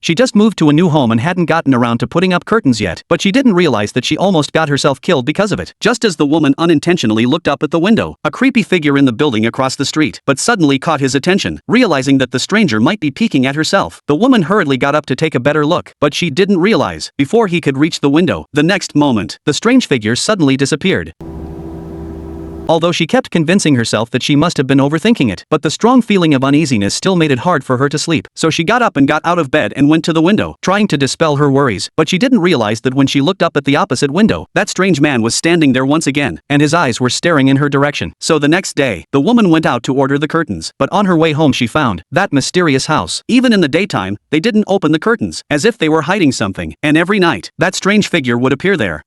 She just moved to a new home and hadn't gotten around to putting up curtains yet, but she didn't realize that she almost got herself killed because of it. Just as the woman unintentionally looked up at the window, a creepy figure in the building across the street, but suddenly caught his attention. Realizing that the stranger might be peeking at herself, the woman hurriedly got up to take a better look, but she didn't realize, before he could reach the window, the next moment, the strange figure suddenly disappeared. Although she kept convincing herself that she must have been overthinking it, but the strong feeling of uneasiness still made it hard for her to sleep, so she got up and got out of bed and went to the window, trying to dispel her worries, but she didn't realize that when she looked up at the opposite window, that strange man was standing there once again, and his eyes were staring in her direction. So the next day, the woman went out to order the curtains, but on her way home she found that mysterious house. Even in the daytime, they didn't open the curtains, as if they were hiding something, and every night, that strange figure would appear there.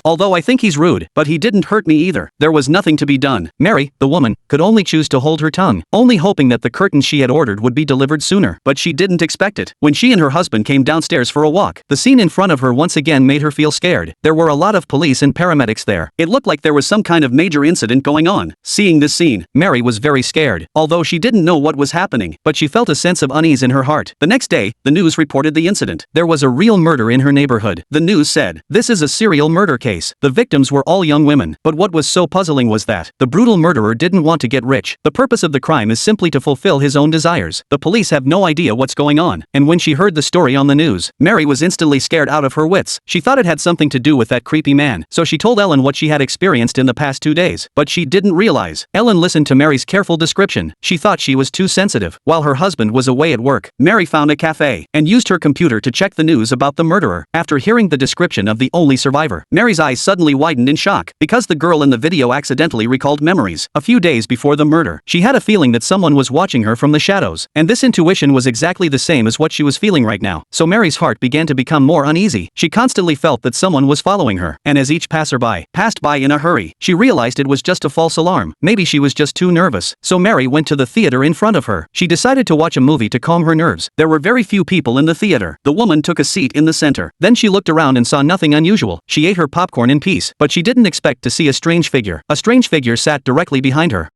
Although I think he's rude, but he didn't hurt me either. There was nothing to be done. Mary, the woman, could only choose to hold her tongue, only hoping that the curtains she had ordered would be delivered sooner. But she didn't expect it. When she and her husband came downstairs for a walk, the scene in front of her once again made her feel scared. There were a lot of police and paramedics there. It looked like there was some kind of major incident going on. Seeing this scene, Mary was very scared, although she didn't know what was happening, but she felt a sense of unease in her heart. The next day, the news reported the incident. There was a real murder in her neighborhood. The news said, "This is a serial murder case." The victims were all young women, but what was so puzzling was that the brutal murderer didn't want to get rich. The purpose of the crime is simply to fulfill his own desires. The police have no idea what's going on, and when she heard the story on the news, Mary was instantly scared out of her wits. She thought it had something to do with that creepy man, so she told Ellen what she had experienced in the past 2 days, but she didn't realize. Ellen listened to Mary's careful description. She thought she was too sensitive. While her husband was away at work, Mary found a cafe and used her computer to check the news about the murderer. After hearing the description of the only survivor, Mary's eyes suddenly widened in shock, because the girl in the video accidentally recalled memories a few days before the murder. She had a feeling that someone was watching her from the shadows, and this intuition was exactly the same as what she was feeling right now. So Mary's heart began to become more uneasy. She constantly felt that someone was following her, and as each passerby passed by in a hurry, she realized it was just a false alarm. Maybe she was just too nervous. So Mary went to the theater in front of her. She decided to watch a movie to calm her nerves. There were very few people in the theater. The woman took a seat in the center. Then she looked around and saw nothing unusual. She ate her popcorn in peace, but she didn't expect to see a strange figure. A strange figure sat directly behind her.